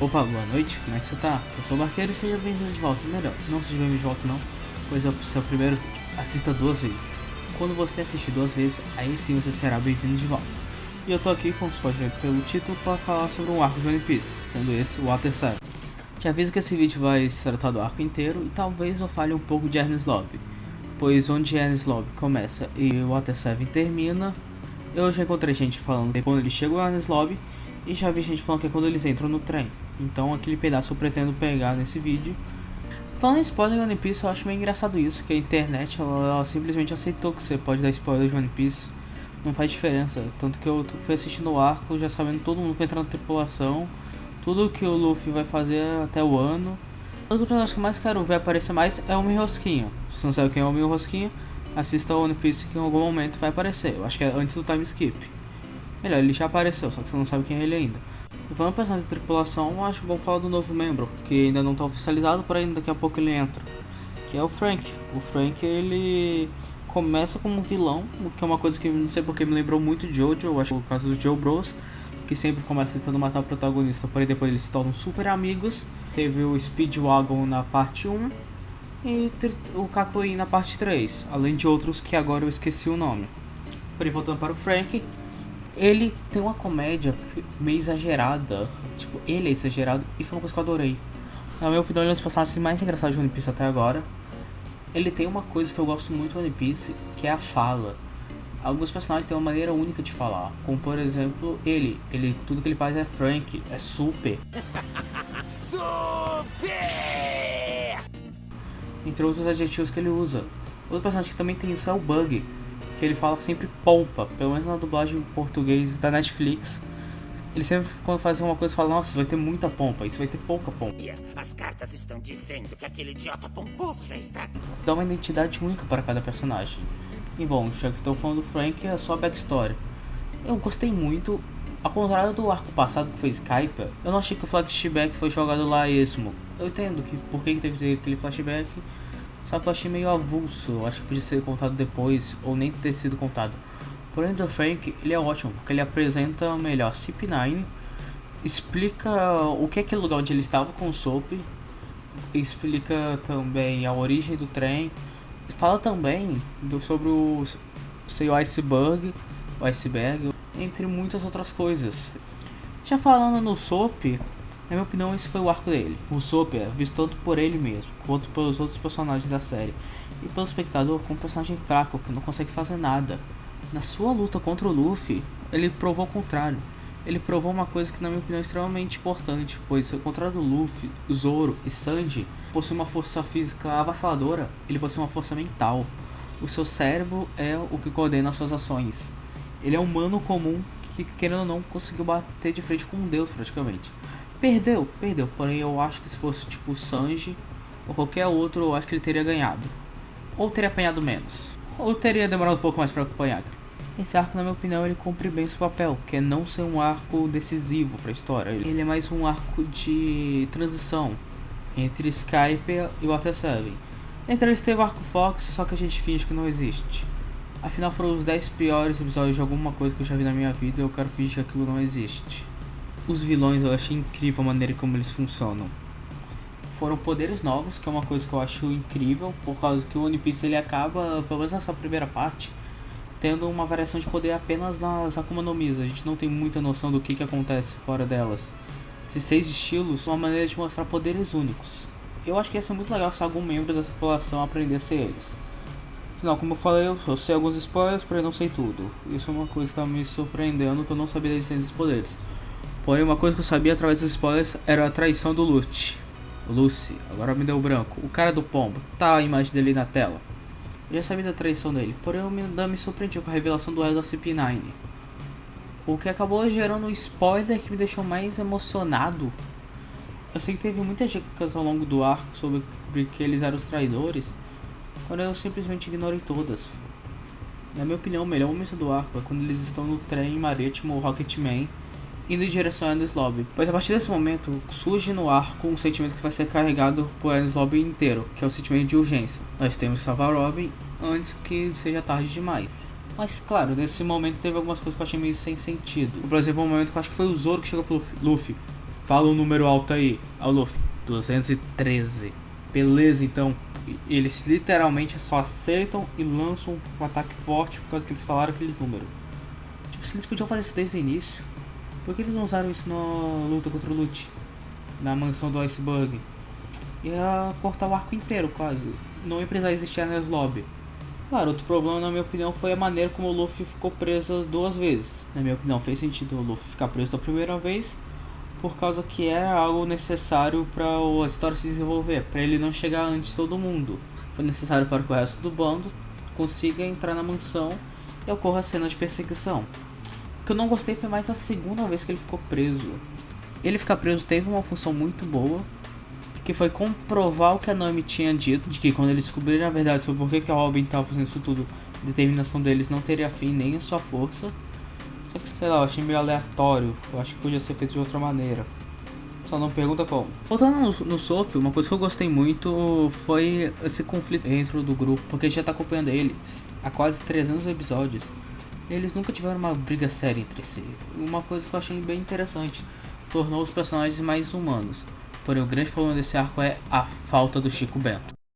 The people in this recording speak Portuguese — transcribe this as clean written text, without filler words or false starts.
Opa, boa noite, como é que você tá? Eu sou o Barqueiro e seja bem-vindo de volta. Melhor, não seja bem-vindo de volta não, pois é o seu primeiro vídeo. Assista 2 vezes. Quando você assistir 2 vezes, aí sim você será bem-vindo de volta. E eu tô aqui, como você pode ver pelo título, para falar sobre um arco de One Piece, sendo esse o Water 7. Te aviso que esse vídeo vai se tratar do arco inteiro e talvez eu fale um pouco de Enies Lobby, pois onde Enies Lobby começa e o Water 7 termina, eu já encontrei gente falando que quando eles chegam a Enies Lobby, e já vi gente falando que é quando eles entram no trem. Então aquele pedaço eu pretendo pegar nesse vídeo. Falando em spoiler de One Piece, eu acho meio engraçado isso, que a internet ela simplesmente aceitou que você pode dar spoiler de One Piece. Não faz diferença, tanto que eu fui assistindo o arco já sabendo todo mundo que vai entrar na tripulação, tudo que o Luffy vai fazer até o ano. O personagem que eu mais quero ver aparecer mais é o Homem Rosquinha. Se você não sabe quem é o Homem Rosquinha, assista o One Piece que em algum momento vai aparecer. Eu acho que é antes do time skip. Melhor, ele já apareceu, só que você não sabe quem é ele ainda. E falando em personagens de tripulação, acho que vou falar do novo membro, que ainda não está oficializado, porém daqui a pouco ele entra. Que é o Frank. O Frank, ele começa como vilão, o que é uma coisa que não sei porque me lembrou muito de Jojo, eu acho que é o caso dos Joe Bros, que sempre começa tentando matar o protagonista, porém depois eles se tornam super amigos. Teve o Speedwagon na parte 1 e o Kakui na parte 3, além de outros que agora eu esqueci o nome. Porém, voltando para o Frank, ele tem uma comédia meio exagerada, tipo, ele é exagerado e foi uma coisa que eu adorei. Na minha opinião, ele é um dos personagens mais engraçados de One Piece até agora. Ele tem uma coisa que eu gosto muito do One Piece, que é a fala. Alguns personagens têm uma maneira única de falar, como por exemplo, ele tudo que ele faz é Frank, é super. Super! Entre outros adjetivos que ele usa. Outro personagem que também tem isso é o Bug, que ele fala sempre pompa, pelo menos na dublagem em português da Netflix. Ele sempre, quando faz uma coisa, fala: nossa, vai ter muita pompa, isso vai ter pouca pompa. As cartas estão dizendo que aquele idiota pomposo já está... Dá uma identidade única para cada personagem. E bom, já que estou falando do Frank, é só a backstory. Eu gostei muito, ao contrário do arco passado que foi Skype, eu não achei que o flashback foi jogado lá esmo. Eu entendo que por que teve aquele flashback, só que eu achei meio avulso, eu acho que podia ser contado depois, ou nem ter sido contado. Porém, do Frank, ele é ótimo, porque ele apresenta melhor CP9, explica o que é aquele lugar onde ele estava com o Soap, explica também a origem do trem, fala também sobre o iceberg, entre muitas outras coisas. Já falando no Soap, na minha opinião, esse foi o arco dele. O Soap é visto tanto por ele mesmo, quanto pelos outros personagens da série, e pelo espectador como um personagem fraco, que não consegue fazer nada. Na sua luta contra o Luffy, ele provou o contrário. Ele provou uma coisa que na minha opinião é extremamente importante, pois ao contrário do Luffy, Zoro e Sanji possui uma força física avassaladora, ele possui uma força mental. O seu cérebro é o que coordena as suas ações. Ele é um humano comum que, querendo ou não, conseguiu bater de frente com um deus praticamente. Perdeu, porém eu acho que se fosse tipo Sanji ou qualquer outro, eu acho que ele teria ganhado. Ou teria apanhado menos. Ou teria demorado um pouco mais para apanhar. Esse arco, na minha opinião, ele cumpre bem seu papel, que é não ser um arco decisivo para a história. Ele é mais um arco de transição entre Skype e Water 7. Entre eles teve o arco Fox, só que a gente finge que não existe. Afinal, foram os 10 piores episódios de alguma coisa que eu já vi na minha vida e eu quero fingir que aquilo não existe. Os vilões, eu achei incrível a maneira como eles funcionam. Foram poderes novos, que é uma coisa que eu acho incrível, por causa que o One Piece ele acaba, pelo menos nessa primeira parte, tendo uma variação de poder apenas nas Akuma no Mis. A gente não tem muita noção do que acontece fora delas. Esses 6 estilos são uma maneira de mostrar poderes únicos. Eu acho que ia ser muito legal se algum membro dessa população aprendesse eles. Afinal, como eu falei, eu sei alguns spoilers, porém não sei tudo. Isso é uma coisa que está me surpreendendo, que eu não sabia da existência dos poderes. Porém, uma coisa que eu sabia através dos spoilers era a traição do Lucy, agora me deu branco. O cara do pombo, tá a imagem dele na tela. Eu já sabia da traição dele, porém eu me surpreendi com a revelação do resto da CP9. O que acabou gerando um spoiler que me deixou mais emocionado. Eu sei que teve muitas dicas ao longo do arco sobre que eles eram os traidores, porém eu simplesmente ignorei todas. Na minha opinião, o melhor momento do arco é quando eles estão no trem marítimo Rocketman, indo em direção a Enies Lobby, pois a partir desse momento surge no arco um sentimento que vai ser carregado por Enies Lobby inteiro, que é o sentimento de urgência. Nós temos que salvar Robin antes que seja tarde demais. Mas claro, nesse momento teve algumas coisas que eu achei meio sem sentido. Por exemplo, um momento que eu acho que foi o Zoro que chegou pro Luffy: Fala um número alto aí. Ao Luffy, 213. Beleza, então. Eles literalmente só aceitam e lançam um ataque forte por causa que eles falaram aquele número. Tipo, se eles podiam fazer isso desde o início, por que eles não usaram isso na luta contra o Lute? Na mansão do Iceberg? Ia cortar o arco inteiro quase. Não ia precisar existir a Enies Lobby. Claro, outro problema na minha opinião foi a maneira como o Luffy ficou preso 2 vezes. Na minha opinião fez sentido o Luffy ficar preso da primeira vez, por causa que era algo necessário para a história se desenvolver, para ele não chegar antes de todo mundo. Foi necessário para que o resto do bando consiga entrar na mansão e ocorra a cena de perseguição. O que eu não gostei foi mais a segunda vez que ele ficou preso. Ele ficar preso teve uma função muito boa, que foi comprovar o que a Nami tinha dito, de que quando eles descobrirem a verdade sobre por que a Robin estava fazendo isso tudo, a determinação deles não teria fim nem a sua força. Só que, sei lá, eu achei meio aleatório. Eu acho que podia ser feito de outra maneira. Só não pergunta como. Voltando no Soap, uma coisa que eu gostei muito foi esse conflito dentro do grupo. Porque a gente já tá acompanhando eles há quase 300 episódios. Eles nunca tiveram uma briga séria entre si. Uma coisa que eu achei bem interessante. Tornou os personagens mais humanos. Porém, o grande problema desse arco é a falta do Chico Bento.